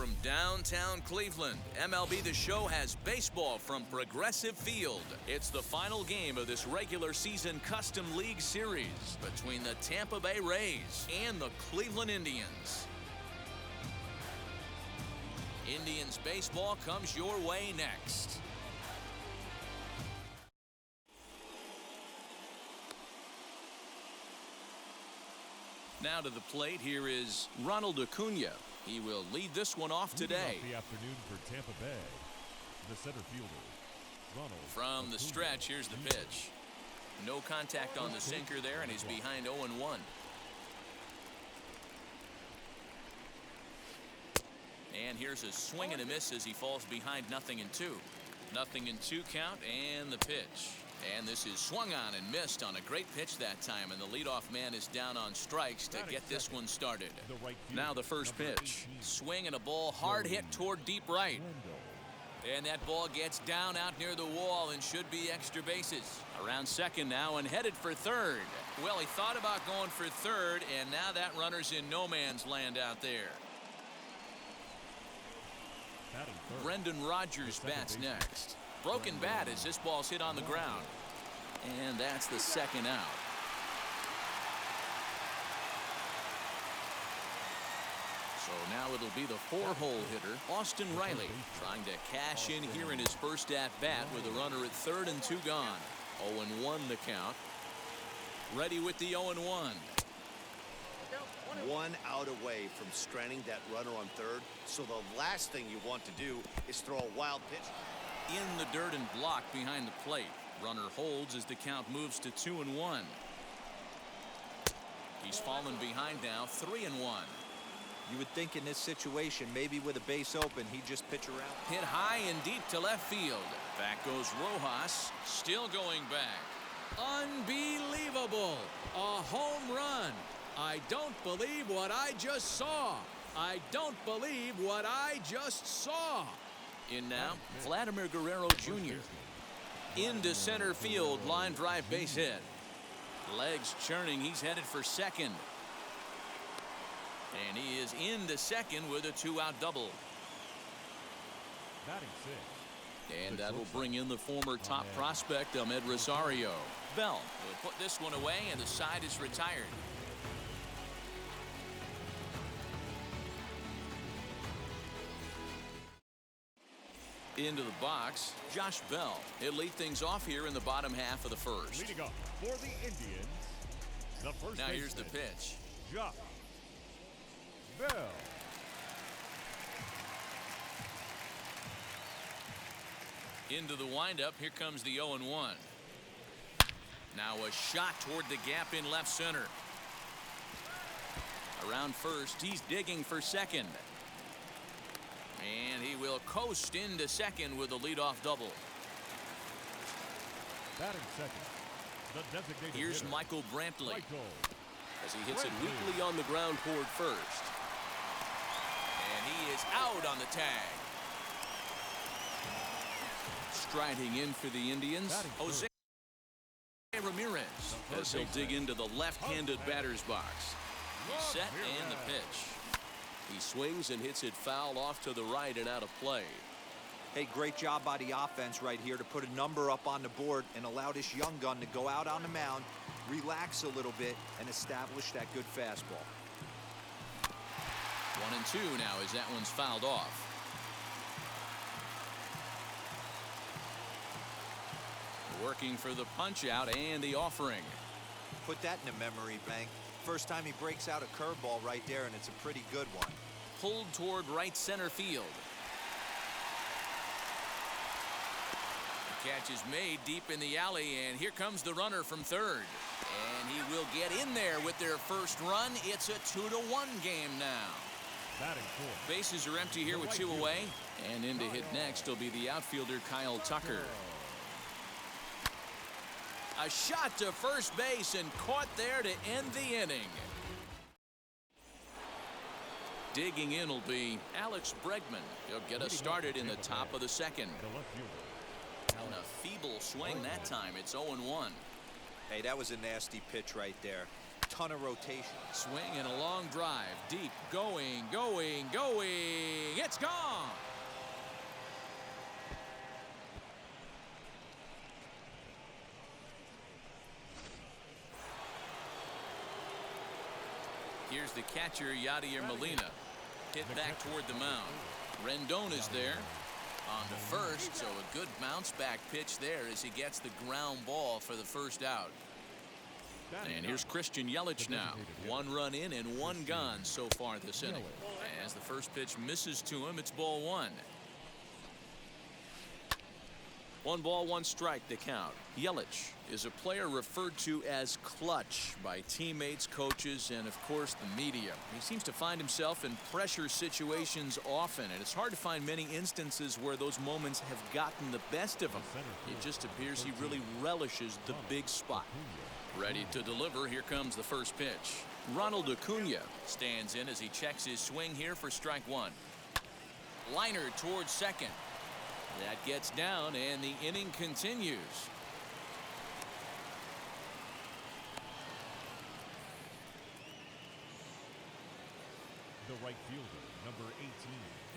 From downtown Cleveland, MLB The Show has baseball from Progressive Field. It's the final game of this regular season Custom League Series between the Tampa Bay Rays and the Cleveland Indians. Indians baseball comes your way next. Now to the plate, here is Ronald Acuna. He will lead this one off today. The afternoon for Tampa Bay, the center fielder, Ronald From Acuna. the stretch, here's the pitch. No contact on the sinker there, and he's behind 0-1. And here's a swing and a miss as he falls behind 0-2. 0-2 count, and the pitch. And this is swung on and missed on a great pitch that time, and the leadoff man is down on strikes to get this one started. Now the first pitch. Swing and a ball hard hit toward deep right. And that ball gets down out near the wall and should be extra bases. Around second now and headed for third. Well, he thought about going for third, and now that runner's in no man's land out there. Rendon Rodgers bats next. Broken bat as this ball's hit on the ground. And that's the second out. So now it'll be the 4-hole hitter, Austin Reilly, trying to cash in here in his first at-bat with a runner at third and 2 gone. 0-1 the count. Ready with the 0-1. 1 out away from stranding that runner on third. So the last thing you want to do is throw a wild pitch. In the dirt and blocked behind the plate. Runner holds as the count moves to 2-1. He's fallen behind now, 3-1. You would think in this situation, maybe with a base open, he'd just pitch around. Hit high and deep to left field. Back goes Rojas, still going back. Unbelievable! A home run. I don't believe what I just saw. I don't believe what I just saw. In now, Vladimir Guerrero Jr. Into center field, line drive base hit. Legs churning, he's headed for second. And he is into second with a 2-out double. And that'll bring in the former top prospect, Ahmed Rosario. Bell will put this one away, and the side is retired. Into the box, Josh Bell. He'll lead things off here in the bottom half of the first. Leading up for the Indians, the first now here's the baseman, pitch. Josh Bell. Into the windup, here comes the 0-1. Now a shot toward the gap in left center. Around first, he's digging for second. And he will coast into second with a leadoff double. Batting second, the designated Here's hitter, Michael Brantley as he hits it Brantley. weakly on the ground toward first. And he is out on the tag. Striding in for the Indians, Jose Ramirez as he'll dig into the left-handed batter's box. He's set and the pitch. He swings and hits it foul off to the right and out of play. Hey, great job by the offense right here to put a number up on the board and allow this young gun to go out on the mound, relax a little bit, and establish that good fastball. 1-2 now as that one's fouled off. Working for the punch out and the offering. Put that in the memory bank. First time he breaks out a curveball right there, and it's a pretty good one. Pulled toward right center field. The catch is made deep in the alley, and here comes the runner from third. And he will get in there with their first run. It's a 2-1 game now. Batting fourth. Bases are empty here with 2 away. And in to hit next will be the outfielder Kyle Tucker. A shot to first base and caught there to end the inning. Digging in will be Alex Bregman. He'll get us started in the top of the second. And a feeble swing that time. It's 0-1. Hey, that was a nasty pitch right there. ton of rotation. Swing and a long drive. Deep. Going. It's gone. Here's the catcher, Yadier Molina. Hit back toward the mound. Rendon is there on the first, so a good bounce back pitch there as he gets the ground ball for the first out. And here's Christian Yelich now. 1 run in and 1 gone so far this inning. As the first pitch misses to him, it's ball 1. 1 ball, 1 strike to count. Yelich is a player referred to as clutch by teammates, coaches, and of course the media. He seems to find himself in pressure situations often, and it's hard to find many instances where those moments have gotten the best of him. It just appears he really relishes the big spot. Ready to deliver. Here comes the first pitch. Ronald Acuna stands in as he checks his swing here for strike 1. Liner towards second. That gets down, and the inning continues. The right fielder, number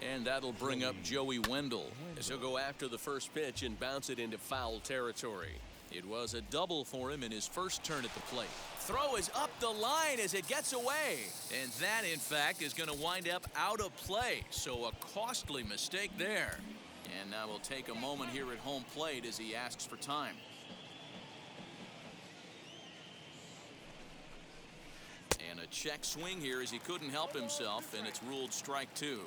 18. And that'll bring up Joey Wendell as he'll go after the first pitch and bounce it into foul territory. It was a double for him in his first turn at the plate. Throw is up the line as it gets away. And that, in fact, is going to wind up out of play. So a costly mistake there. And now we'll take a moment here at home plate as he asks for time. And a check swing here as he couldn't help himself, and it's ruled strike 2.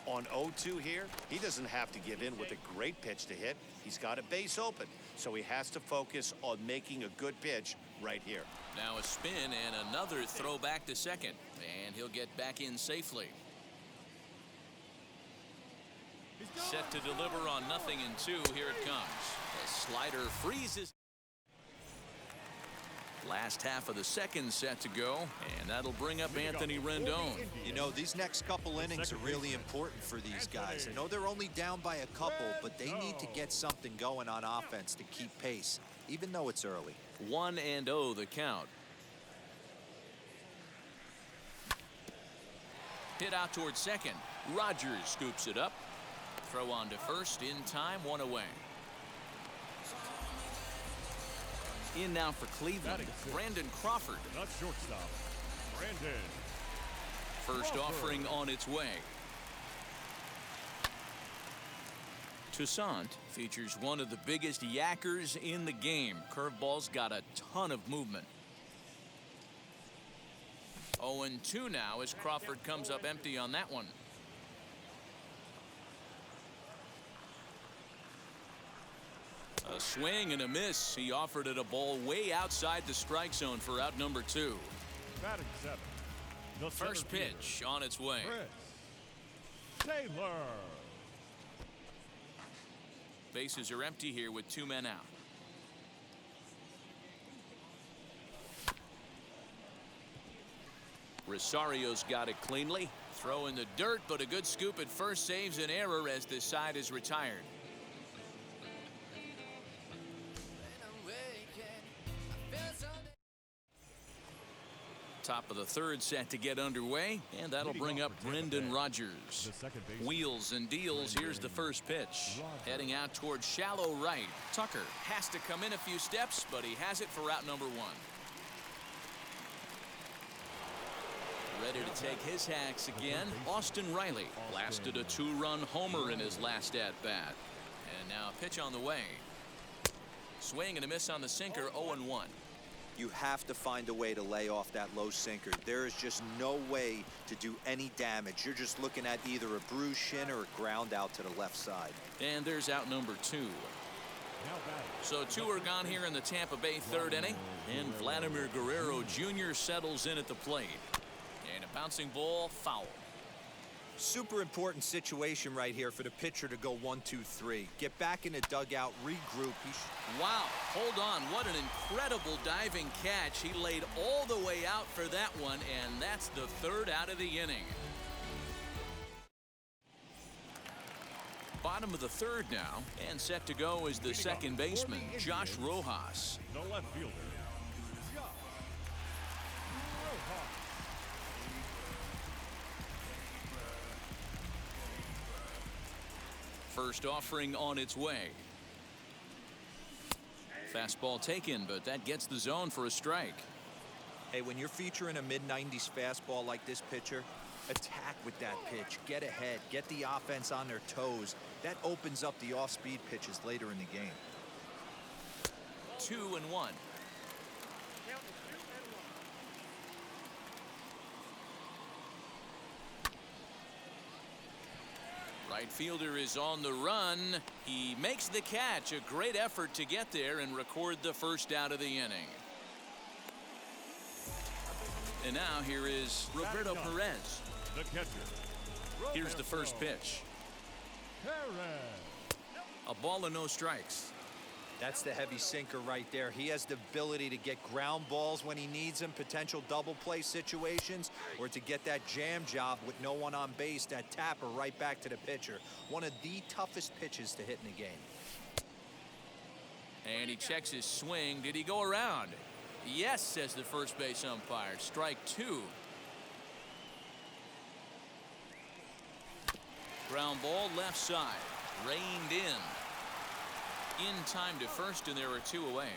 On 0-2 here, he doesn't have to give in with a great pitch to hit. He's got a base open, so he has to focus on making a good pitch right here. Now a spin and another throw back to second, and he'll get back in safely. Set to deliver on 0-2. Here it comes. The slider freezes. Last half of the second set to go, and that'll bring up Anthony Rendon. You know, these next couple innings are really important for these guys. I know they're only down by a couple, but they need to get something going on offense to keep pace, even though it's early. 1-0 the count. Hit out towards second. Rodgers scoops it up. Throw on to first in time, 1 away. In now for Cleveland, Brandon Crawford. Not shortstop, Brandon. First offering on its way. Toussaint features one of the biggest yackers in the game. Curveball's got a ton of movement. 0-2 now as Crawford comes up empty on that one. A swing and a miss. He offered it a ball way outside the strike zone for out number 2. Batting 7. The First pitch on its way. Taylor. Bases are empty here with 2 men out. Rosario's got it cleanly. Throw in the dirt, but a good scoop at first saves an error as this side is retired. Top of the third set to get underway, and that'll bring up Brendan Rodgers. Wheels and deals. Here's the first pitch. Heading out towards shallow right. Tucker has to come in a few steps, but he has it for out number 1. Ready to take his hacks again. Austin Reilly blasted a 2-run homer in his last at-bat. And now a pitch on the way. Swing and a miss on the sinker, 0-1. You have to find a way to lay off that low sinker. There is just no way to do any damage. You're just looking at either a bruised shin or a ground out to the left side. And there's out number 2. So 2 are gone here in the Tampa Bay third inning. And Vladimir Guerrero Jr. settles in at the plate. And a bouncing ball, foul. Super important situation right here for the pitcher to go 1-2-3. Get back in the dugout, regroup. Wow, hold on. What an incredible diving catch. He laid all the way out for that one, and that's the 3rd out of the inning. Bottom of the 3rd now, and set to go is the second baseman, Josh Rojas. The left fielder, First offering on its way. Fastball taken, but that gets the zone for a strike. Hey, when you're featuring a mid-90s fastball like this pitcher, attack with that pitch. Get ahead. Get the offense on their toes. That opens up the off-speed pitches later in the game. 2-1. Right fielder is on the run. He makes the catch. A great effort to get there and record the first out of the inning. And now here is Roberto Perez. The catcher. Here's the first pitch. Perez. A ball and no strikes. That's the heavy sinker right there. He has the ability to get ground balls when he needs them, potential double play situations, or to get that jam job with no one on base, that tapper right back to the pitcher. One of the toughest pitches to hit in the game. And he checks his swing. Did he go around? Yes, says the first base umpire. Strike 2. Ground ball left side. Reined in. In time to first, and there are 2 away.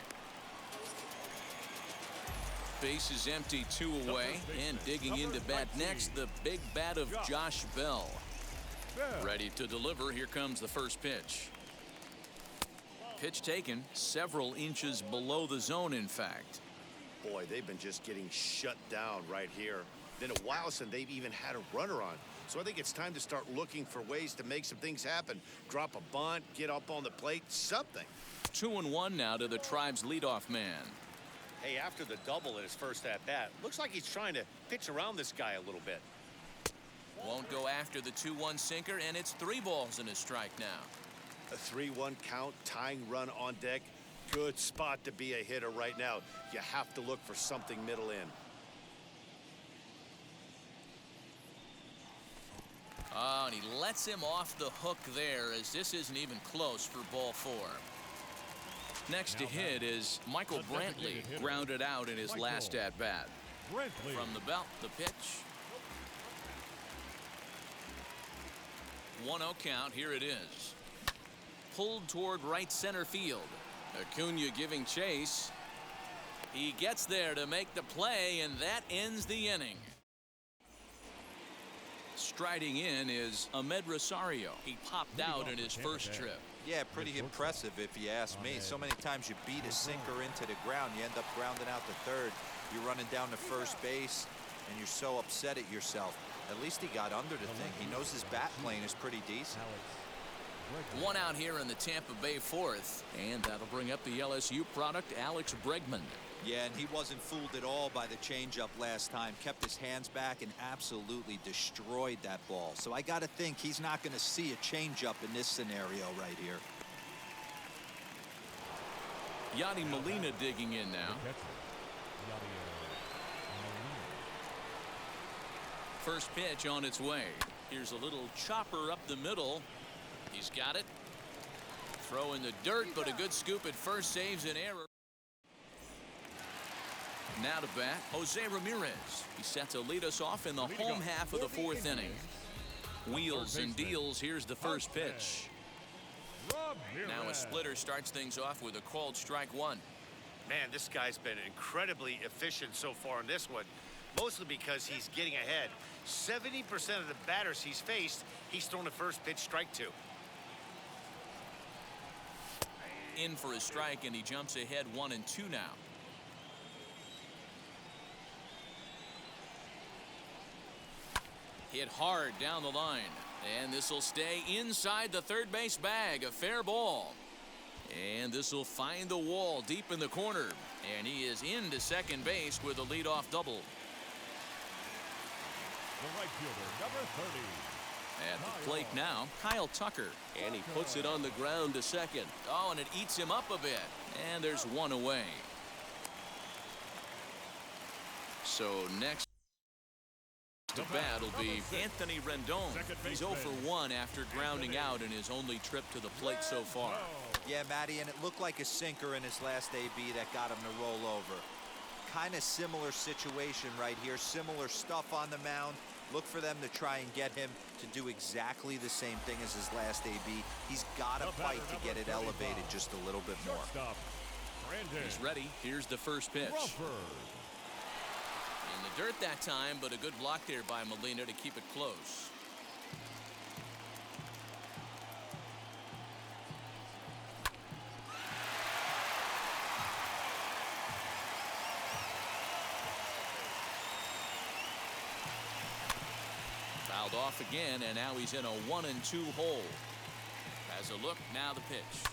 Base is empty, 2 away, and digging into bat next, the big bat of Josh Bell. Ready to deliver. Here comes the first pitch. Pitch taken, several inches below the zone, in fact. Boy, they've been just getting shut down right here. Been a while since they've even had a runner on. So I think it's time to start looking for ways to make some things happen. Drop a bunt, get up on the plate, something. 2-1 now to the Tribe's leadoff man. Hey, after the double in his first at-bat, looks like he's trying to pitch around this guy a little bit. Won't go after the 2-1 sinker, and it's 3 balls and a strike now. A 3-1 count, tying run on deck. Good spot to be a hitter right now. You have to look for something middle in. Oh, and he lets him off the hook there, as this isn't even close for ball 4. Next to hit is Michael Brantley, grounded out in his last at-bat. From the belt, the pitch. 1-0 count. Here it is. Pulled toward right center field. Acuna giving chase. He gets there to make the play, and that ends the inning. Striding in is Ahmed Rosario. He popped out in his first trip. Yeah, pretty impressive if you ask me. So many times you beat a sinker into the ground, you end up grounding out to third. You're running down to first base, and you're so upset at yourself. At least he got under the thing. He knows his bat plane is pretty decent. 1 out here in the Tampa Bay 4th, and that'll bring up the LSU product, Alex Bregman. Yeah, and he wasn't fooled at all by the changeup last time. Kept his hands back and absolutely destroyed that ball. So I got to think he's not going to see a changeup in this scenario right here. Yadi Molina digging in now. First pitch on its way. Here's a little chopper up the middle. He's got it. Throw in the dirt, but a good scoop at first, saves an error. Now to bat, Jose Ramirez. He's set to lead us off in the home half of the 4th inning. Wheels and deals. Here's the first pitch. Now a splitter starts things off with a called strike 1. Man, this guy's been incredibly efficient so far in this one, mostly because he's getting ahead. 70% of the batters he's faced, he's thrown a first pitch strike 2. In for a strike, and he jumps ahead 1-2 now. Hit hard down the line, and this will stay inside the third base bag. A fair ball, and this will find the wall deep in the corner, and he is into second base with a leadoff double. The right fielder, number 30. At the plate now, Kyle Tucker. And he puts it on the ground to second. Oh, and it eats him up a bit, and there's 1 away. So next to bat will be Anthony Rendon. He's 0 for 1 after grounding out in his only trip to the plate so far. Yeah, Matty, and it looked like a sinker in his last AB that got him to roll over. Kind of similar situation right here. Similar stuff on the mound. Look for them to try and get him to do exactly the same thing as his last AB. He's got to fight to get it elevated just a little bit more. Shortstop, Rendon. He's ready. Here's the first pitch. Crawford. In the dirt that time, but a good block there by Molina to keep it close. Fouled off again, and now he's in a 1-2 hole. Has a look, now the pitch.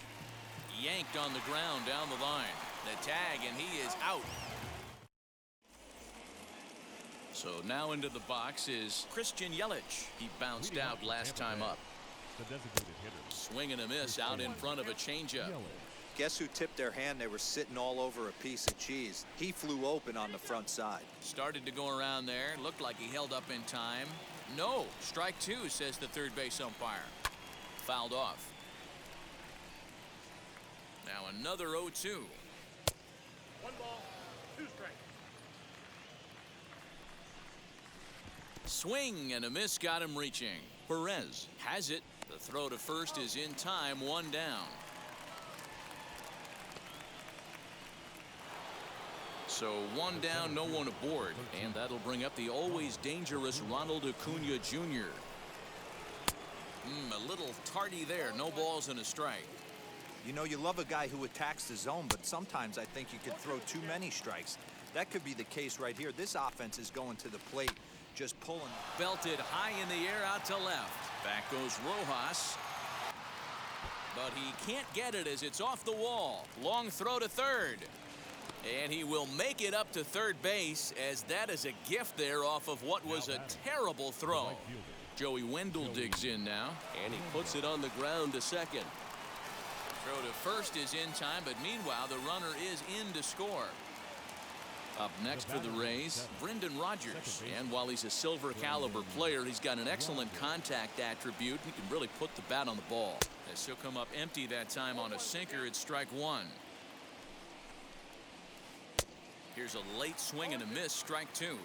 Yanked on the ground down the line. The tag, and he is out. So now into the box is Christian Yelich. He bounced out last time up. The designated hitter. Swing and a miss out in front of a changeup. Guess who tipped their hand? They were sitting all over a piece of cheese. He flew open on the front side. Started to go around there. Looked like he held up in time. No, strike two, says the third base umpire. Fouled off. Now another 0-2. 1 ball, 2 strikes. Swing and a miss got him reaching. Perez has it. The throw to first is in time, 1 down. So 1 down, no one aboard, and that'll bring up the always dangerous Ronald Acuna Jr. A little tardy there. No balls and a strike. You know, you love a guy who attacks the zone, but sometimes I think you could throw too many strikes. That could be the case right here. This offense is going to the plate, just pulling. Belted high in the air out to left. Back goes Rojas. But he can't get it as it's off the wall. Long throw to third. And he will make it up to third base, as that is a gift there off of what was a terrible throw. Joey Wendell digs in now. And he puts it on the ground to second. Throw to first is in time, but meanwhile the runner is in to score. Up next for the Rays, Brendan Rodgers. And while he's a silver caliber player, he's got an excellent contact attribute. He can really put the bat on the ball. As he'll come up empty that time on a sinker, it's strike 1. Here's a late swing and a miss, strike 2.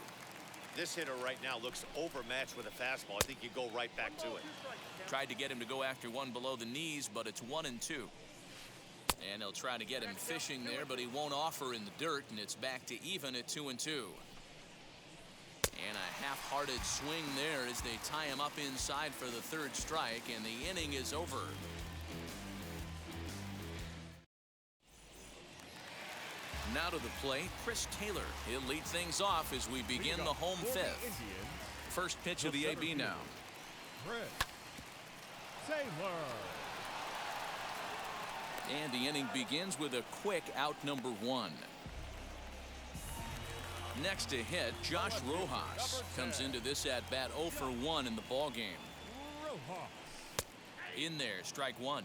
This hitter right now looks overmatched with a fastball. I think you go right back to it. Tried to get him to go after one below the knees, but it's 1-2. And they'll try to get him fishing there, but he won't offer in the dirt, and it's back to even at 2-2. And a half-hearted swing there as they tie him up inside for the third strike, and the inning is over. Now to the plate, Chris Taylor. He'll lead things off as we begin the home fifth. First pitch of the AB now. Chris Taylor. And the inning begins with a quick out number 1. Next to hit, Josh Rojas comes into this at bat 0 for 1 in the ball game. In there, strike 1.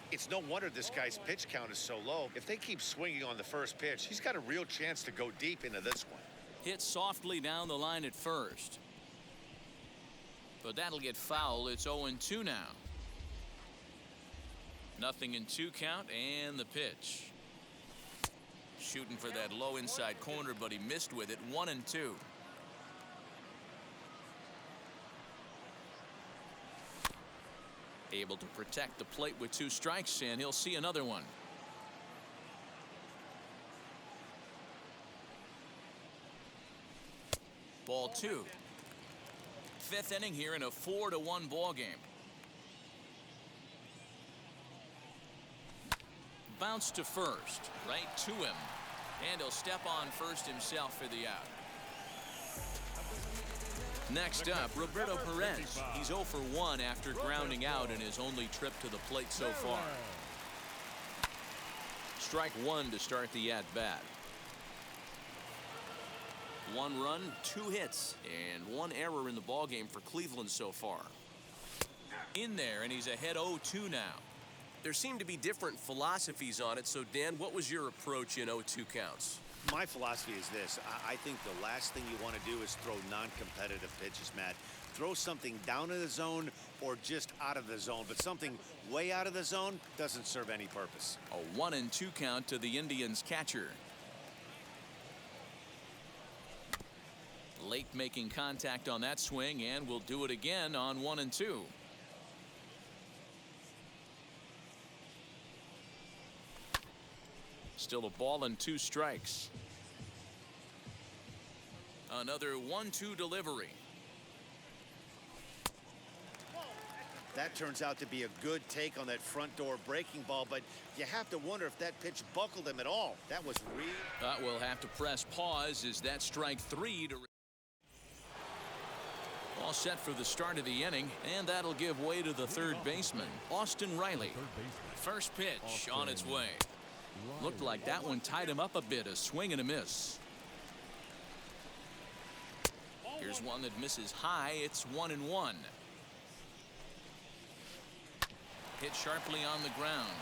It's no wonder this guy's pitch count is so low. If they keep swinging on the first pitch, he's got a real chance to go deep into this one. Hit softly down the line at first. But that'll get foul. It's 0-2 now. 0-2 count, and the pitch. Shooting for that low inside corner, but he missed with it. 1-2. Able to protect the plate with 2 strikes, and he'll see another one. Ball 2. 5th inning here in a 4-1 ball game. Bounce to first, right to him, and he'll step on first himself for the out. Next up, Roberto Perez. He's 0 for 1 after grounding out in his only trip to the plate so far. Strike 1 to start the at-bat. 1 run, 2 hits, and 1 error in the ballgame for Cleveland so far. In there, and he's ahead 0-2 now. There seem to be different philosophies on it. So, Dan, what was your approach in 0-2 counts? My philosophy is this. I think the last thing you want to do is throw non-competitive pitches, Matt. Throw something down in the zone or just out of the zone, but something way out of the zone doesn't serve any purpose. A 1-2 count to the Indians catcher. Late making contact on that swing, and will do it again on 1 and 2. Still a ball and 2 strikes. Another 1-2 delivery. That turns out to be a good take on that front door breaking ball, but you have to wonder if that pitch buckled him at all. That was real. We'll have to press pause as that strike 3 to. All set for the start of the inning, and that'll give way to the third baseman, Austin Reilly. First pitch on its way. Looked like that one tied him up a bit. A swing and a miss. Here's one that misses high. It's 1-1. Hit sharply on the ground.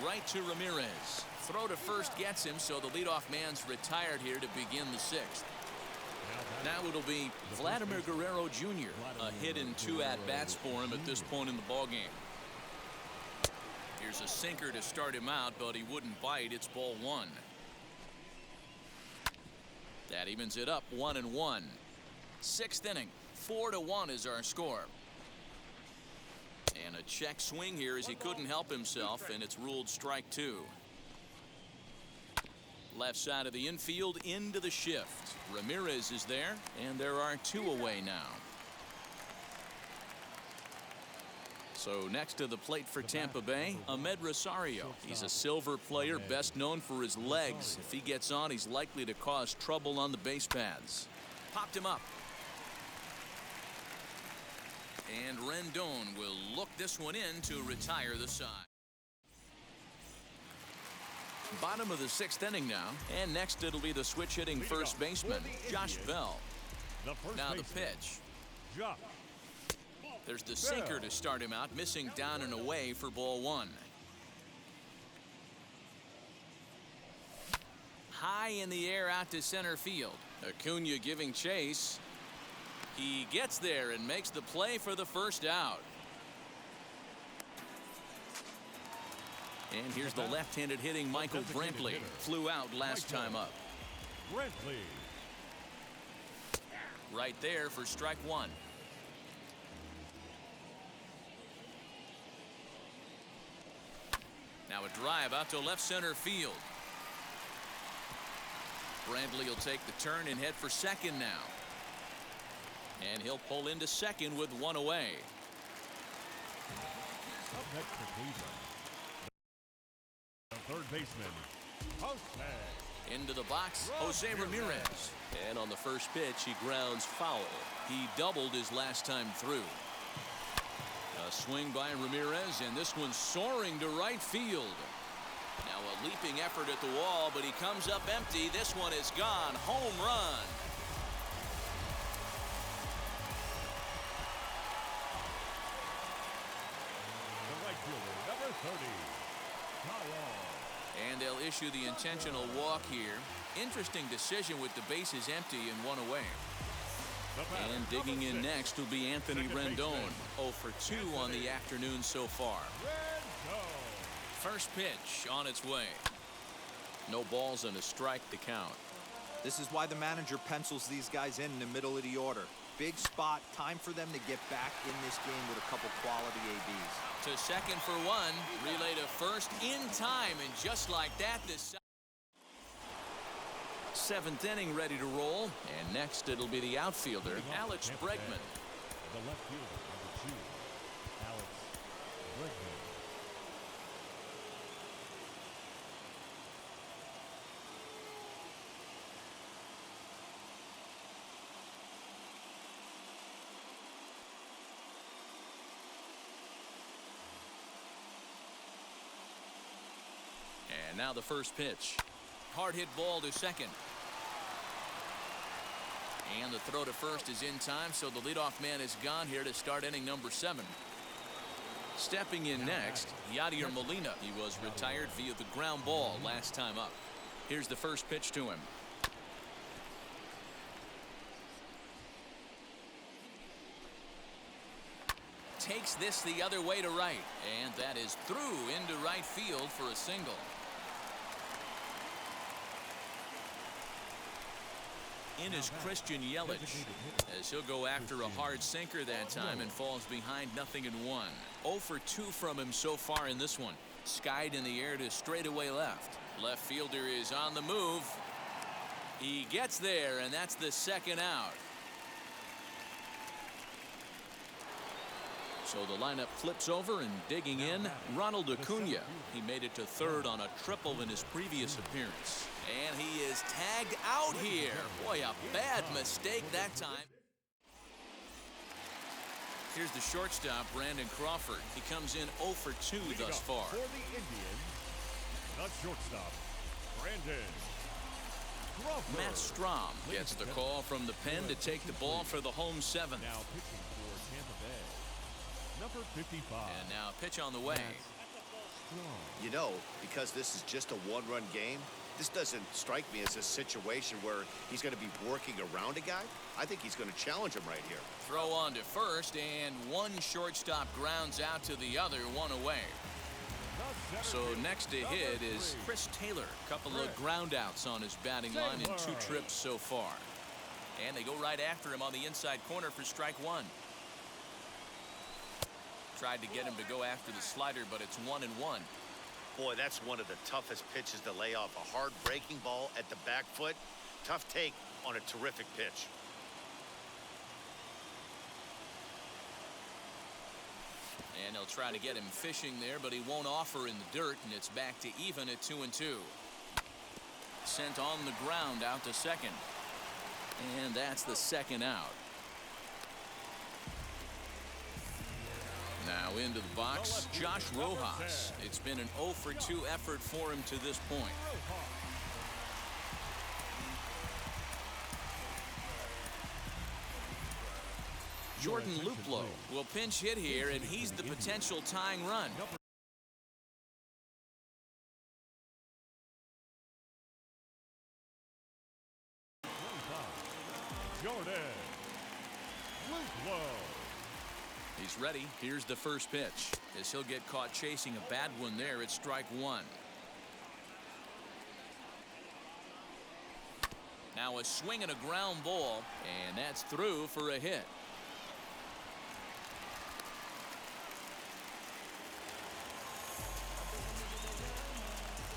Right to Ramirez. Throw to first gets him, so the leadoff man's retired here to begin the 6th. Now it'll be Vladimir Guerrero Jr. A hit in 2 at-bats for him at this point in the ballgame. Here's a sinker to start him out, but he wouldn't bite. It's ball 1. That evens it up 1-1. 6th inning. 4-1 is our score. And a check swing here as he couldn't help himself, and it's ruled strike 2. Left side of the infield into the shift. Ramirez is there, and there are 2 away now. So next to the plate for Tampa Bay, Ahmed Rosario. He's a silver player, best known for his legs. If he gets on, he's likely to cause trouble on the base paths. Popped him up. And Rendon will look this one in to retire the side. Bottom of the 6th inning now, and next it'll be the switch-hitting first baseman, Josh Bell. Now the pitch. There's the sinker to start him out, missing down and away for ball 1. High in the air out to center field. Acuna giving chase. He gets there and makes the play for the first out. And here's the left-handed hitting Michael Brantley. Flew out last time up. Right there for strike 1. Now a drive out to left center field. Brantley will take the turn and head for second now. And he'll pull into second with 1 away. Up next for Cleveland, the third baseman, Jose. Into the box, Jose Ramirez. And on the first pitch, he grounds foul. He doubled his last time through. A swing by Ramirez, and this one's soaring to right field. Now a leaping effort at the wall, but he comes up empty. This one is gone. Home run. Number 30, and they'll issue the intentional walk here. Interesting decision with the bases empty and 1 away. And digging in next will be Anthony Rendon. 0 for 2 on the afternoon so far. First pitch on its way. No balls and a strike to count. This is why the manager pencils these guys in the middle of the order. Big spot, time for them to get back in this game with a couple quality ABs. To second for 1, relay to first in time, and just like that, this 7th inning ready to roll, and next it'll be the outfielder, Alex Bregman. the left fielder, number 2, Alex Bregman. And now the first pitch. Hard hit ball to second. And the throw to first is in time, so the leadoff man is gone here to start inning number 7. Stepping in next, Yadier Molina. He was retired via the ground ball last time up. Here's the first pitch to him. Takes this the other way to right, and that is through into right field for a single. in is Christian Yelich, as he'll go after a hard sinker that time and falls behind 0-1. 0 for 2 from him so far in this one. Skied in the air to straightaway left. Left fielder is on the move. He gets there, and that's the second out. So the lineup flips over, and digging in, Ronald Acuna. He made it to third on a triple in his previous appearance. And he is tagged out here. Boy, a bad mistake that time. Here's the shortstop, Brandon Crawford. He comes in 0 for 2 thus far. For the Indians, the shortstop, Brandon Crawford. Matt Strom gets the call from the pen to take the ball for the home seventh. Now pitching for Tampa Bay, number 55. And now pitch on the way. You know, because this is just a one-run game, this doesn't strike me as a situation where he's going to be working around a guy. I think he's going to challenge him right here. Throw on to first, and one shortstop grounds out to the other, one away. So next to hit is Chris Taylor. Couple of ground outs on his batting line in 2 trips so far. And they go right after him on the inside corner for strike 1. Tried to get him to go after the slider, but it's 1-1. Boy, that's one of the toughest pitches to lay off. A hard breaking ball at the back foot. Tough take on a terrific pitch. And they'll try to get him fishing there, but he won't offer in the dirt, and it's back to even at 2-2. Sent on the ground out to second. And that's the second out. Now into the box, Josh Rojas. It's been an 0 for 2 effort for him to this point. Jordan Luplow will pinch hit here, and he's the potential tying run. Jordan Luplow. He's ready. Here's the first pitch. As he'll get caught chasing a bad one there, it's strike 1. Now a swing and a ground ball, and that's through for a hit.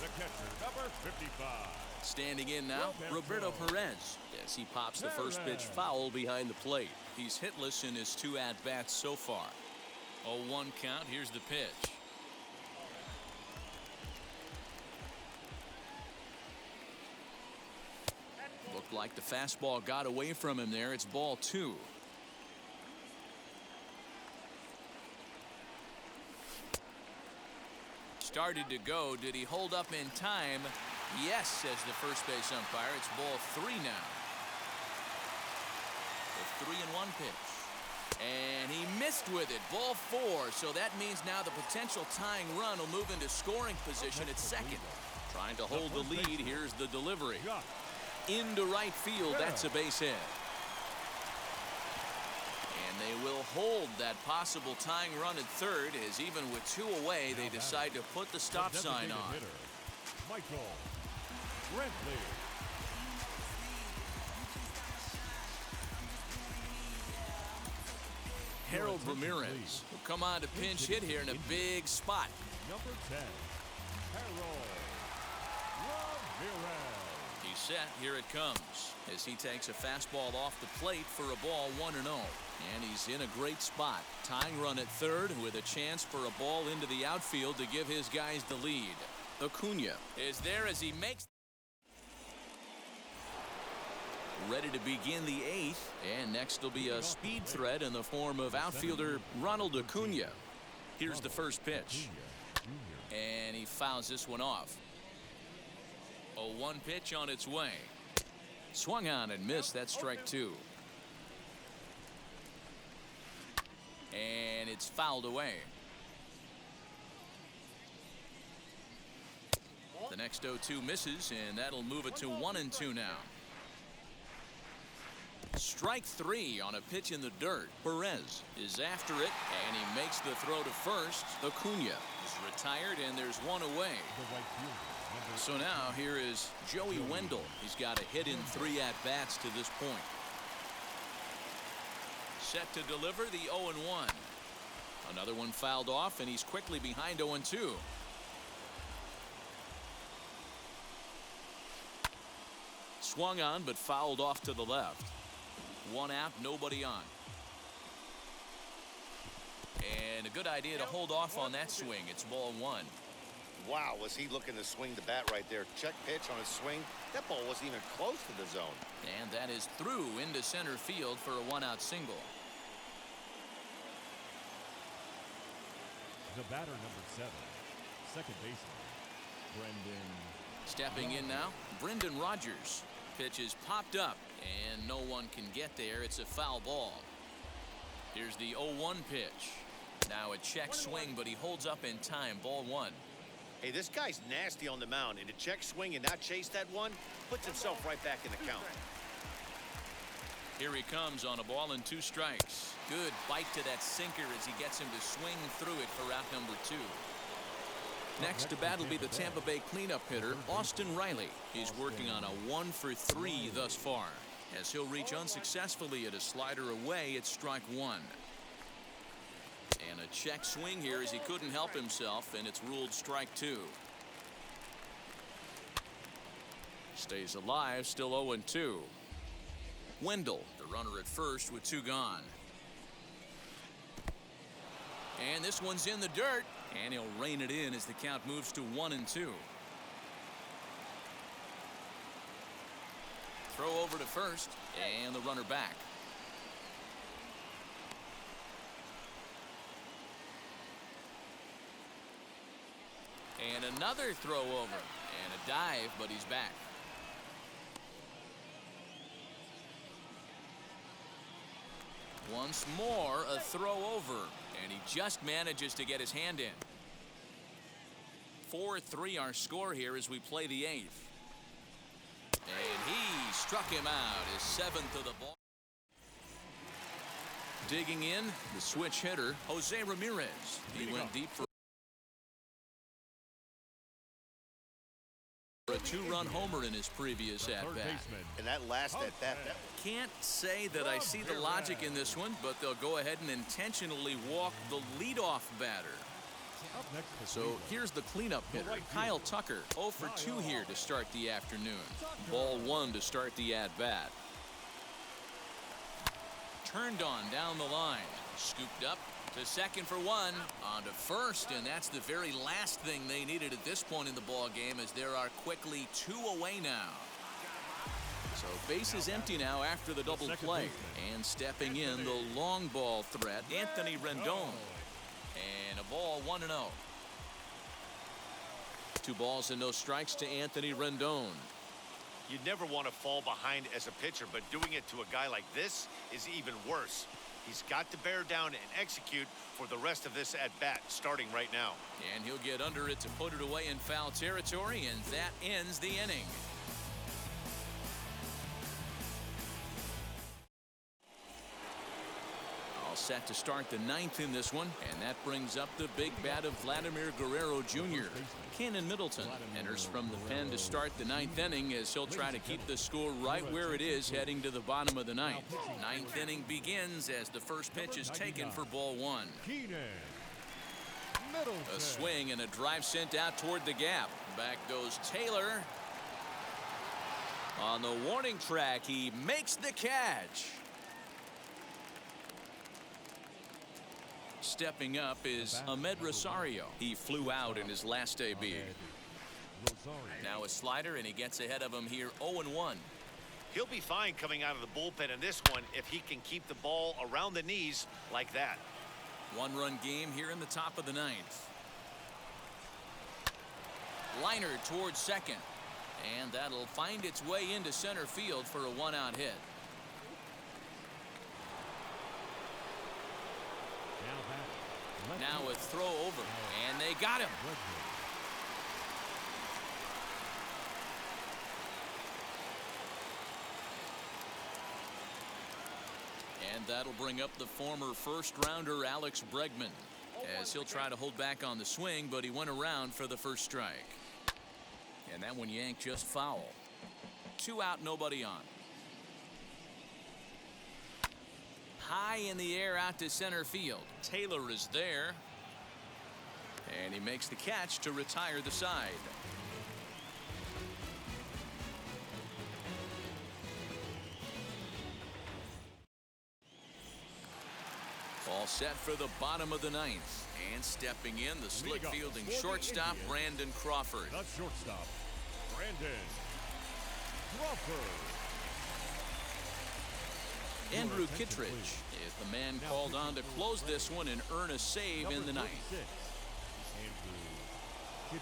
The catcher, number 55. Standing in now, Roberto Perez, as he pops the first pitch foul behind the plate. He's hitless in his 2 at-bats so far. 0-1 count. Here's the pitch. Looked like the fastball got away from him there. It's ball 2. Started to go. Did he hold up in time? Yes, says the first base umpire. It's ball 3 now. The 3-1 pitch. And he missed with it. Ball 4. So that means now the potential tying run will move into scoring position at second. Trying to hold the lead. Here's the delivery. Into right field. That's a base hit. And they will hold that possible tying run at third, as even with 2 away, they decide to put the stop sign on. Michael Reilly. Harold Ramirez will come on to pinch hit here in a big spot. Number 10, Harold Ramirez. He's set. Here it comes as he takes a fastball off the plate for a ball 1-0. And he's in a great spot. Tying run at third with a chance for a ball into the outfield to give his guys the lead. Acuna is there as he makes. Ready to begin the 8th, and next will be a speed threat in the form of outfielder Ronald Acuna. Here's the first pitch, and he fouls this one off. 0-1 pitch on its way. Swung on and missed. That's strike 2. And it's fouled away. The next 0-2 misses, and that'll move it to 1-2 now. Strike 3 on a pitch in the dirt. Perez is after it, and he makes the throw to first. Acuna is retired, and there's one away. The right fielder, So now here is Joey Wendell. He's got a hit in 3 at-bats to this point. Set to deliver the 0-1. Another one fouled off, and he's quickly behind 0-2. Swung on, but fouled off to the left. 1 out, nobody on. And a good idea to hold off on that swing. It's ball 1. Wow, was he looking to swing the bat right there. Check pitch on his swing. That ball wasn't even close to the zone. And that is through into center field for a 1-out single. The batter, number 7, second baseman, Rendon. Stepping in now, Brendan Rodgers. Pitch is popped up, and no one can get there. It's a foul ball. Here's the 0-1 pitch. Now a check swing, but he holds up in time. Ball 1. Hey, this guy's nasty on the mound, and to check swing and not chase that one puts himself right back in the count. Here he comes on a ball and 2 strikes. Good bite to that sinker as he gets him to swing through it for out number 2. Next to bat will be the Tampa Bay cleanup hitter, Austin Reilly. He's working on a 1-for-3 thus far, as he'll reach unsuccessfully at a slider away at strike 1. And a check swing here as he couldn't help himself, and it's ruled strike 2. Stays alive, still 0-2. Wendell, the runner at first with 2 gone. And this one's in the dirt, and he'll rein it in as the count moves to 1-2. Throw over to first, and the runner back. And another throw over, and a dive, but he's back. Once more, a throw over, and he just manages to get his hand in. 4-3 our score here as we play the 8th. And he struck him out, his 7th of the ball. Digging in, the switch hitter, Jose Ramirez. He went deep for a 2-run homer in his previous at-bat. And that last at-bat. Can't say that I see the logic in this one, but they'll go ahead and intentionally walk the leadoff batter. So here's the cleanup hitter, Kyle Tucker, 0 for 2 here to start the afternoon. Ball 1 to start the at-bat. Turned on down the line, scooped up to second for 1, on to first, and that's the very last thing they needed at this point in the ball game, as there are quickly 2 away now. So base is empty now after the double play, and stepping in the long ball threat, Anthony Rendon, and a ball 1-0. 2 balls and no strikes to Anthony Rendon. You never want to fall behind as a pitcher, but doing it to a guy like this is even worse. He's got to bear down and execute for the rest of this at-bat, starting right now. And he'll get under it to put it away in foul territory, and that ends the inning. All set to start the 9th in this one, and that brings up the big bat of Vladimir Guerrero Jr. Cannon Middleton enters from the pen to start the 9th inning, as he'll try to keep the score right where it is heading to the bottom of the 9th. 9th inning begins as the first pitch is taken for ball 1. A swing and a drive sent out toward the gap. Back goes Taylor. On the warning track, he makes the catch. Stepping up is Ahmed Rosario. He flew out in his last debut. Now a slider, and he gets ahead of him here, 0-1. He'll be fine coming out of the bullpen in this one if he can keep the ball around the knees like that. 1-run game here in the top of the 9th. Liner towards second, and that'll find its way into center field for a 1-out hit. Now a throw over, and they got him. And that'll bring up the former first-rounder Alex Bregman, as he'll try to hold back on the swing, but he went around for the first strike. And that one yanked just foul. 2 out, nobody on. High in the air out to center field. Taylor is there. And he makes the catch to retire the side. All set for the bottom of the 9th. And stepping in, the slick fielding shortstop, Rendon Crawford. The shortstop, Rendon Crawford. Andrew Kittredge is the man called on to close this one and earn a save in the 9th.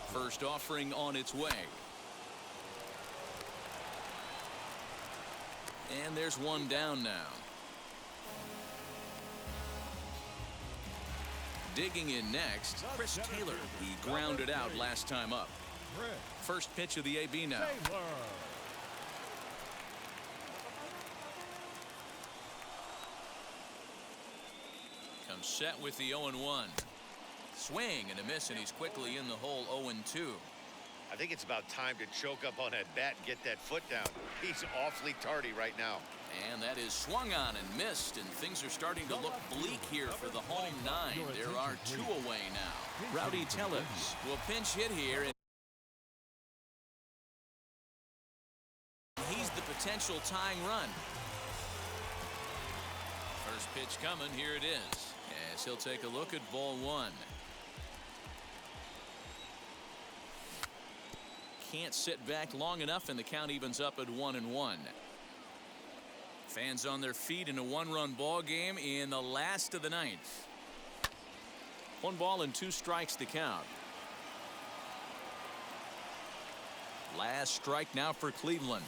First offering on its way. And there's one down now. Digging in next, Chris Taylor. He grounded out last time up. First pitch of the AB now. Comes set with the 0-1. Swing and a miss, and he's quickly in the hole 0-2. I think it's about time to choke up on that bat and get that foot down. He's awfully tardy right now. And that is swung on and missed, and things are starting to look bleak here for the home 9. There are 2 away now. Rowdy Tellez will pinch hit here, and he's the potential tying run. First pitch coming, here it is. As he'll take a look at ball 1. Can't sit back long enough, and the count evens up at 1-1. Fans on their feet in a 1-run ball game in the last of the 9th. 1 ball and 2 strikes to count. Last strike now for Cleveland.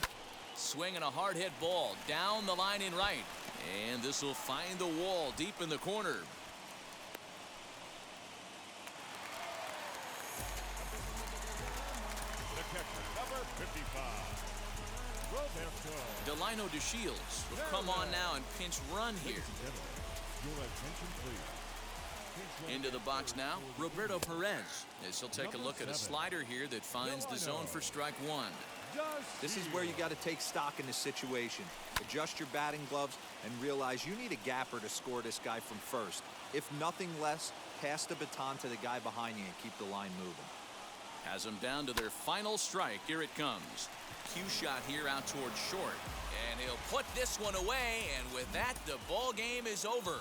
Swinging a hard hit ball down the line in right. And this will find the wall deep in the corner. The catcher, number 55. Roberto. Delino DeShields will come on now and pinch run here. Your attention, please. Into the box now, Roberto Perez, as he'll take a look at a slider here that finds the zone for strike 1. This is where you got to take stock in this situation. Adjust your batting gloves and realize you need a gapper to score this guy from first. If nothing less, pass the baton to the guy behind you and keep the line moving. Has them down to their final strike. Here it comes. Cue shot here out towards short. And he'll put this one away, and with that, the ball game is over.